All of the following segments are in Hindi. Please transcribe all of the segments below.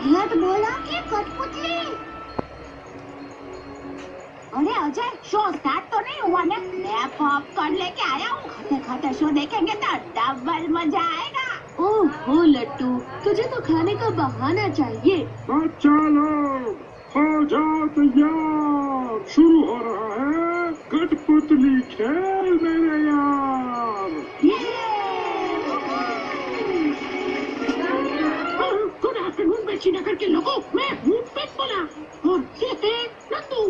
पेट बोला कि कठपुतली? अरे अजय, शो स्टार्ट तो नहीं हुआ ना? मैं पॉपकॉर्न लेके आया हूँ। खाते खाते शो देखेंगे तो डबल मजा आएगा। ओहो लट्टू, तुझे तो खाने का बहाना चाहिए। बच्चा लोग हो जाओ तैयार, शुरू हो रहा है कठपुतली खेल मेरे यार। गुड आफ्टरनून बच्ची नगर के लोगों, मैं हूँ पेट बोला और ये है नंदू।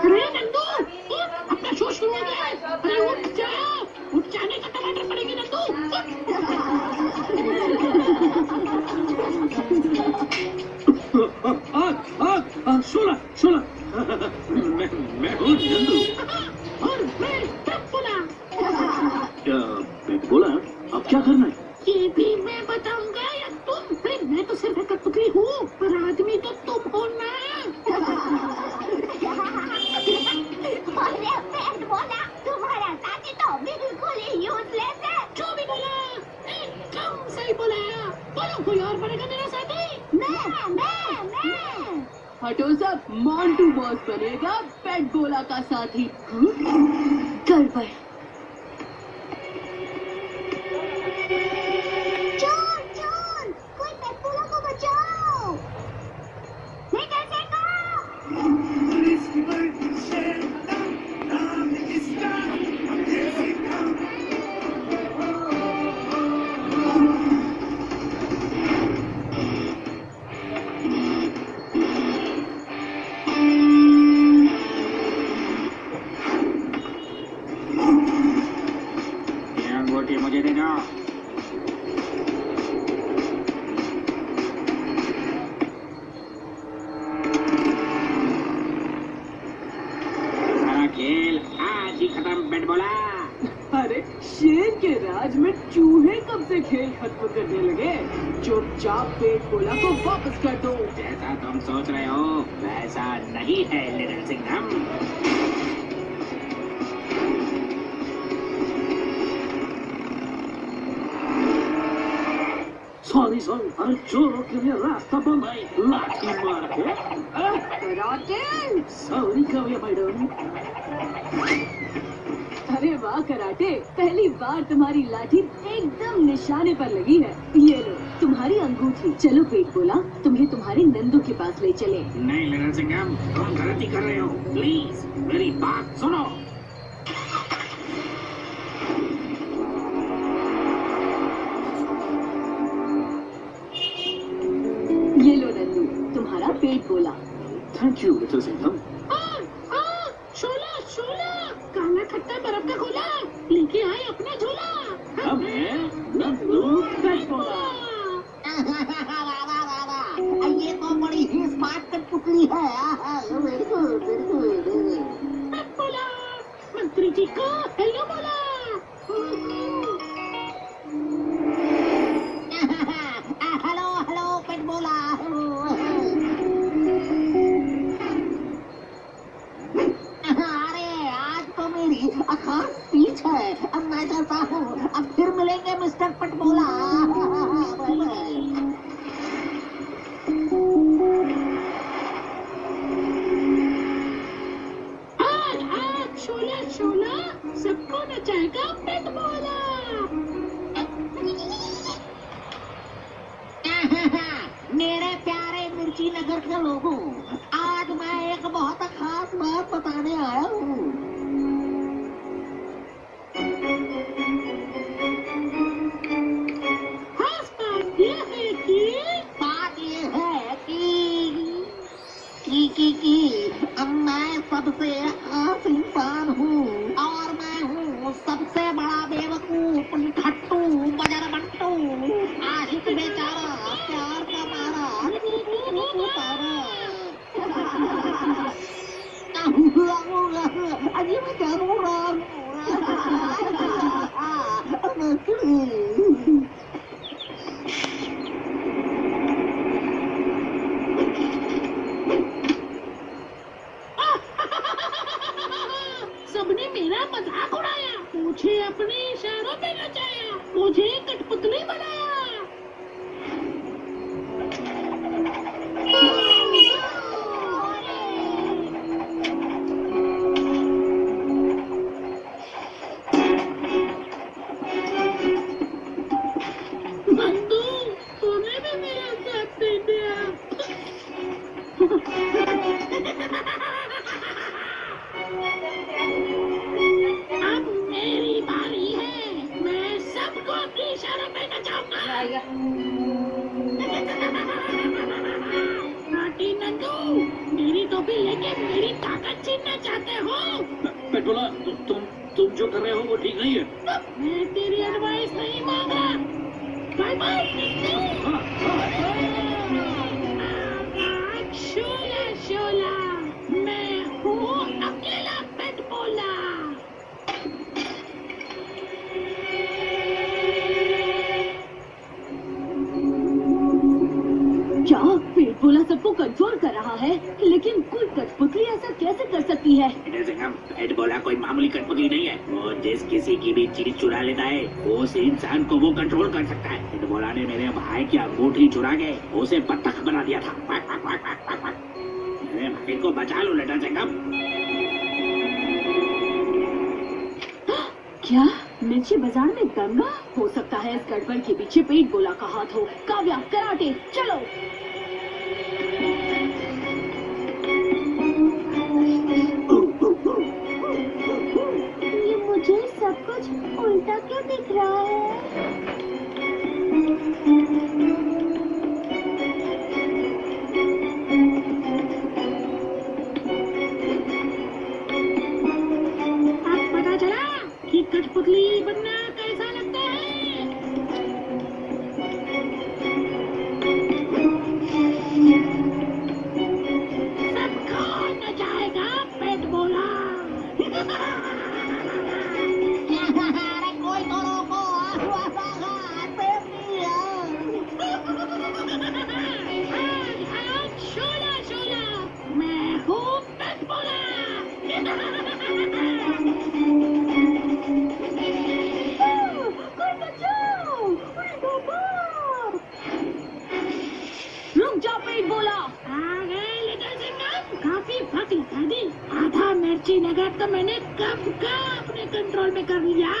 अरे नंदू, अपना शो शुरू हो गया है। अरे उठ जाओ, उठ जाने का टमाटर पड़ेगी नंदू। शोला शोला मैं हूँ नंदू। और मैं पेट बोला। पेट बोला, अब क्या करना है? ये भी मैं बताऊंगा या तुम? मैं तो सिर्फ एक कठपुतली हूँ, पर आदमी तो तुम हो ना। अरे पेट बोला, तुम्हारा साथी तो बिल्कुल ही यूजलेस है। जो भी बोला एकदम सही बोला। बोलो कोई और बनेगा मेरा साथी? मैं हटो सब, मोंटू बॉस बनेगा पेट गोला का साथी। गड़बड़। चोर चोर, कोई पेट बोला को बचाओ। मैं कैसे अंगूठी मुझे दे दो। सारा खेल आज ही खत्म पेट बोला। अरे शेर के राज में चूहे कब से खेल खत्म करने लगे? चुपचाप पेट गोला को वापस कर दो। जैसा तुम सोच रहे हो वैसा नहीं है लिटिल सिंघम। सॉरी अरे चोरों के लिए रास्ता बंद है। लाठी मार के कराटे। Sorry Kavia madam. अरे वाह कराटे, पहली बार तुम्हारी लाठी एकदम निशाने पर लगी है। ये लो तुम्हारी अंगूठी। चलो पेट बोला, तुम्हें तुम्हारे नंदू के पास ले चले। नहीं लिटिल सिंघम, तुम गलती कर रहे हो। प्लीज मेरी बात सुनो। ये लो नंदू, तुम्हारा पेट बोला। Thank you little Singham. शोला शोला, काला खट्टा बर्फ का गोला लेके आए अपना झोला। हम हैं नंदू पेट बोला। ये तो बड़ी ही स्मार्ट कठपुतली है। Very good very good. पेट बोला, मंत्री जी को हेलो बोला। हेलो हेलो पेट बोला। अरे आज तो मेरी खास स्पीच है। अब मैं जाता हूँ, अब फिर मिलेंगे मिस्टर पटबोला। Bye bye. आज शोला शोला सबको नचाएगा पेट बोला। मेरे प्यारे मिर्ची नगर के लोगों, आज मैं एक बहुत खास बात बताने आया हूँ। खास बात ये है कि बात ये है कि मैं सबसे खास इंसान हूँ और मैं हूँ सबसे बड़ा बेवकूफ, खट्टू, बजर बंटू, आशिक बेचारा, प्यार का मारा, अजी मैं क्या बोल रहा हूँ? सबने मेरा मजाक उड़ाया, मुझे अपने इशारों पे नचाया। मुझे कठपुतली बनाया। नंदू, तूने भी मेरा साथ दे दिया। अब मेरी बारी है। मैं सबको अपने इशारों पे नचाऊंगा। नाटी नंदू, मेरी टोपी लेके मेरी ताकत छीनना चाहते हो? पेट्रोला, तुम जो कर रहे हो वो ठीक नहीं है। मैं तेरी एडवाइस नहीं मांग रहा। Bye bye Nandu. शोला शोला, मैं हूँ अकेला पेट बोला। क्या पेट बोला सबको कंट्रोल कर रहा है, लेकिन कोई कठपुतली ऐसा कैसे कर सकती है? पेट बोला कोई मामूली कठपुतली नहीं है। वो जिस किसी की भी चीज चुरा लेता है उस इंसान को वो कंट्रोल कर सकता है। पेट बोला ने मेरे भाई की अंगूठी चुरा के उसे बत्तख बना दिया था। मेरे भाई को बचा लो लिटिल सिंघम। क्या मिर्ची बाजार में दंगा हो सकता है? इस गड़बड़ के पीछे पेट बोला का हाथ हो। काव्या, कराटे, चलो। ये मुझे सब कुछ उल्टा क्यों दिख रहा है? अब पता चला कि कठपुतली बनना कैसा लगता है। सबको नचाएगा पेट बोला। अरे कोई तो रोको, पेट शोला शोला, मैं हूँ पेट बोला। रुक जा पेट बोला। आ गए लिटिल सिंघम। काफी भक्त लगा दी। आधा मिर्ची नगर तो मैंने कब का अपने कंट्रोल में कर लिया।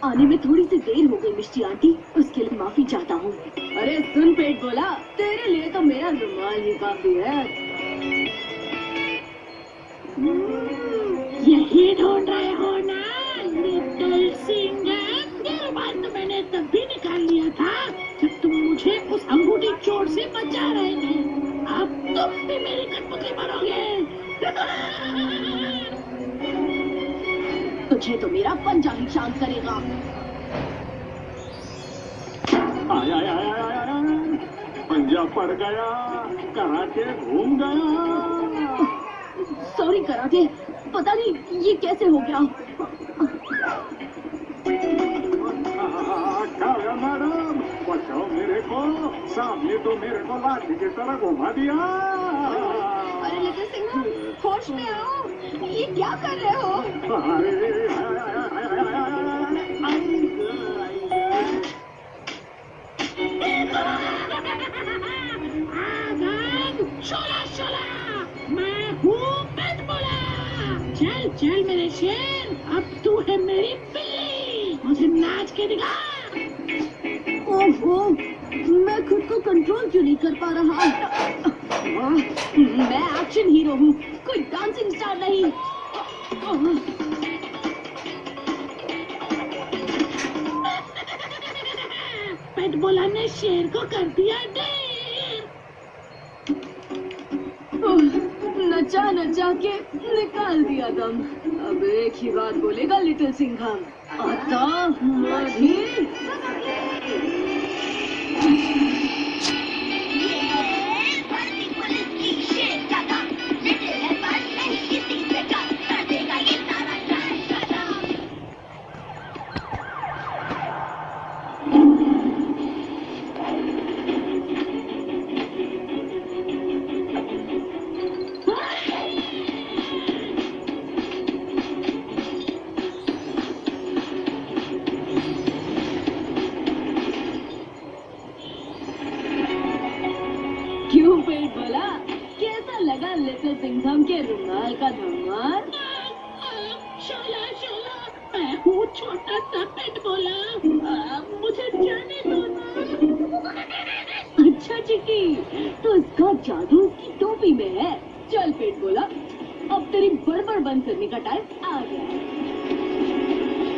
आने में थोड़ी सी देर हो गई मिष्टी आंटी, उसके लिए माफी चाहता हूँ। अरे सुन पेट बोला, तेरे लिए तो मेरा रुमाल ही काफी है। यही ढूंढ रहे हो ना लिटिल सिंघम? ये रुमाल तो मैंने तब भी निकाल लिया था जब तुम मुझे उस अंगूठी चोट से बचा रहे थे। अब तुम भी मेरी कठपुतली बनोगे। तुझे तो मेरा पंजा ही शांत करेगा। पंजा पड़ गया, कराटे घूम गया। सॉरी कराटे, पता नहीं ये कैसे हो गया। काव्या मैडम, बचाओ मेरे को। सामने तो मेरे को लाठी की तरह घुमा दिया। अरे लिटिल सिंघम, होश में आओ, ये क्या कर रहे हो? शोला शोला, मैं हूँ पेट बोला। चल चल मेरे शेर, अब तू है मेरी बिल्ली। मुझे नाच के दिखा। ओहो, मैं खुद को कंट्रोल क्यों नहीं कर पा रहा? मैं एक्शन हीरो हूँ, कोई डांसिंग स्टार नहीं। पेट बोला ने शेर को कर दिया ढेर। नचा नचा के निकाल दिया दम। अब एक ही बात बोलेगा लिटिल सिंघम, आता माही। सिंघम के रुमाल का धमाल। शोला शोला, मैं हूँ छोटा सा पेट बोला, मुझे जाने दो ना। अच्छा चिकी, तो इसका जादू उसकी टोपी में है। चल पेट बोला, अब तेरी बड़बड़ बंद करने का टाइम आ गया है।